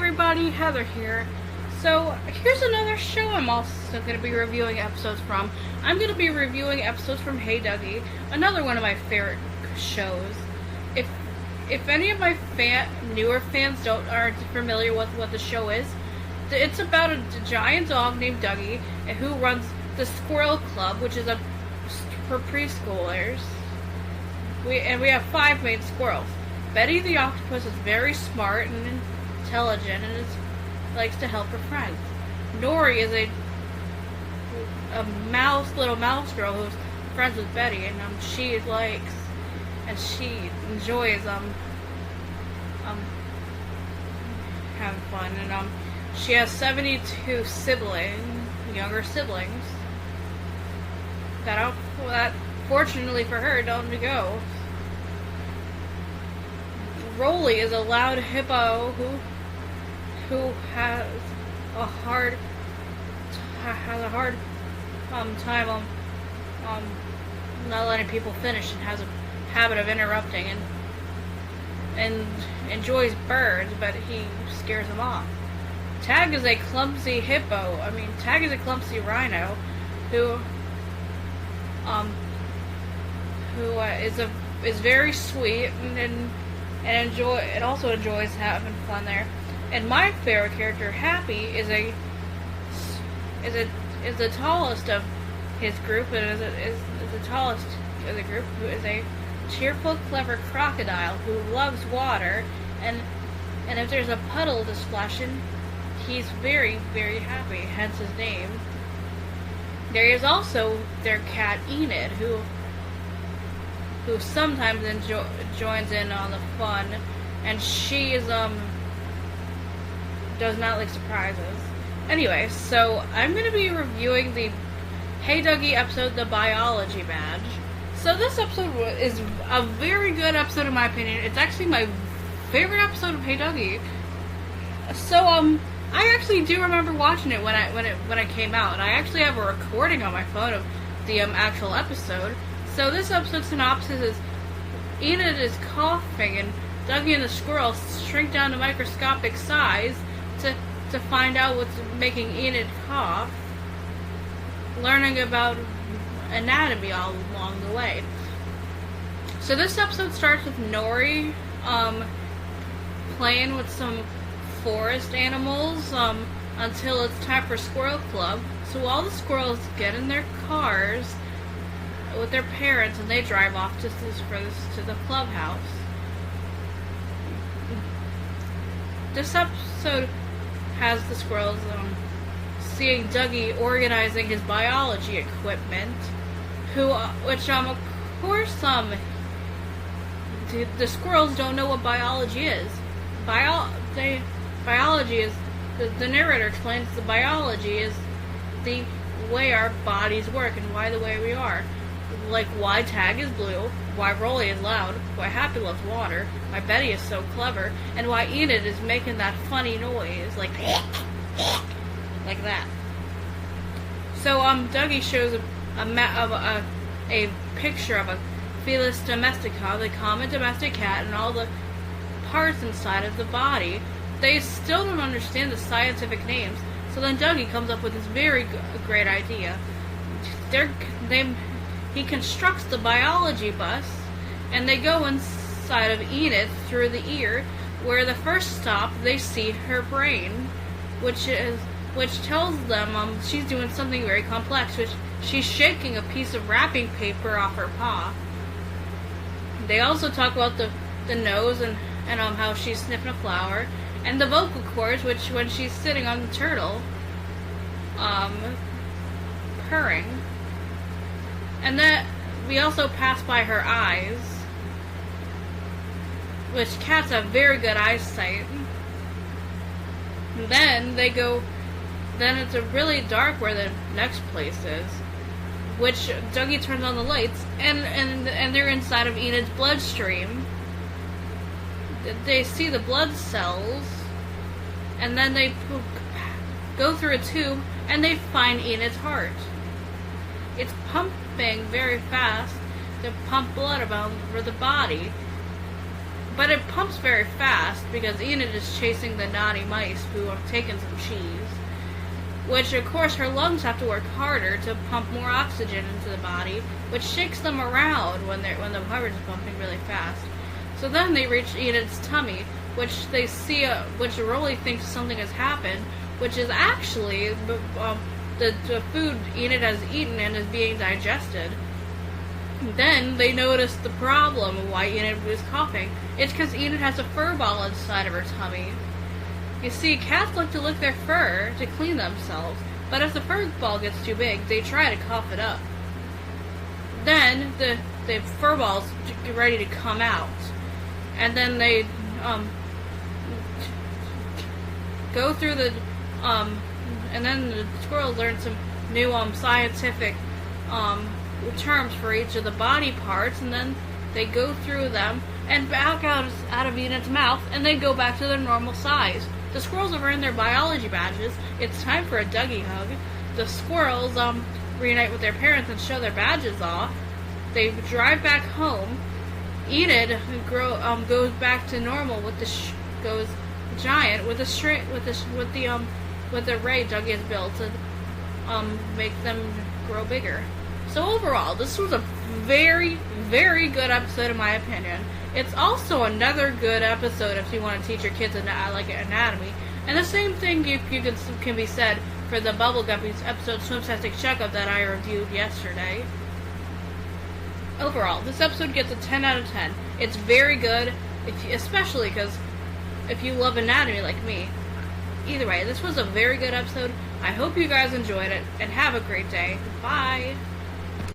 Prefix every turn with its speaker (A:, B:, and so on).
A: everybody, Heather here. So, here's another show I'm also going to be reviewing episodes from. I'm going to be reviewing episodes from Hey Duggee, another one of my favorite shows. If any of my newer fans aren't familiar with what the show is, it's about a giant dog named Duggee who runs the Squirrel Club, which is for preschoolers. We have 5 main squirrels. Betty the octopus is very smart and intelligent and likes to help her friends. Nori is a little mouse girl who's friends with Betty, and she enjoys having fun, and she has 72 younger siblings that fortunately for her don't go. Rolly is a loud hippo who has a hard time not letting people finish and has a habit of interrupting and enjoys birds, but he scares them off. Tag is a clumsy Tag is a clumsy rhino who is very sweet and also enjoys having fun there. And my favorite character, Happy, is the tallest of his group, and is the tallest of the group, who is a cheerful, clever crocodile who loves water, and if there's a puddle to splash in, he's very, very happy, hence his name. There is also their cat, Enid, who sometimes joins in on the fun, and she is does not like surprises. Anyway, so I'm going to be reviewing the Hey Duggee episode, The Biology Badge. So this episode is a very good episode in my opinion. It's actually my favorite episode of Hey Duggee. So I actually do remember watching it when it came out, and I actually have a recording on my phone of the actual episode. So this episode synopsis is: Enid is coughing, and Duggee and the squirrel shrink down to microscopic size to find out what's making Enid cough, learning about anatomy all along the way. So this episode starts with Nori playing with some forest animals until it's time for Squirrel Club. So all the squirrels get in their cars with their parents and they drive off to the clubhouse. This episode has the squirrels seeing Duggee organizing his biology equipment, which of course the squirrels don't know what biology is. Biology is, the narrator explains, the biology is the way our bodies work and why the way we are. Like why Tag is blue, why Rolly is loud, why Happy loves water, why Betty is so clever, and why Enid is making that funny noise, like that. So Duggee shows a picture of a Felis domestica, the common domestic cat, and all the parts inside of the body. They still don't understand the scientific names, so then Duggee comes up with this very great idea. He constructs the biology bus, and they go inside of Enid through the ear, where the first stop they see her brain, which tells them she's doing something very complex, which she's shaking a piece of wrapping paper off her paw. They also talk about the nose and how she's sniffing a flower, and the vocal cords, which when she's sitting on the turtle, purring. And that we also pass by her eyes, which cats have very good eyesight. And then it's a really dark where the next place is, which Duggee turns on the lights, and they're inside of Enid's bloodstream. They see the blood cells, and then they go through a tube, and they find Enid's heart. It's pumping very fast to pump blood around for the body. but it pumps very fast because Enid is chasing the naughty mice who have taken some cheese. Which, of course, her lungs have to work harder to pump more oxygen into the body, which shakes them around when the heart is pumping really fast. So then they reach Enid's tummy, which they see, which Rolly thinks something has happened, which is actually the food Enid has eaten and is being digested. Then they notice the problem of why Enid was coughing. It's because Enid has a furball inside of her tummy. You see, cats like to lick their fur to clean themselves, but if the fur ball gets too big, they try to cough it up. Then the fur ball's ready to come out, and then they go through the and then the squirrels learn some new scientific terms for each of the body parts, and then they go through them and back out of Enid's mouth, and they go back to their normal size. The squirrels have earned their biology badges. It's time for a Duggee hug. The squirrels reunite with their parents and show their badges off. They drive back home. Enid goes back to normal with goes giant with the ray Duggee has built to make them grow bigger. So overall, this was a very, very good episode in my opinion. It's also another good episode if you want to teach your kids anatomy. And the same thing can be said for the Bubble Guppies episode Swimtastic Checkup that I reviewed yesterday. Overall, this episode gets a 10 out of 10. It's very good, especially because if you love anatomy like me. Either way, this was a very good episode. I hope you guys enjoyed it, and have a great day. Bye!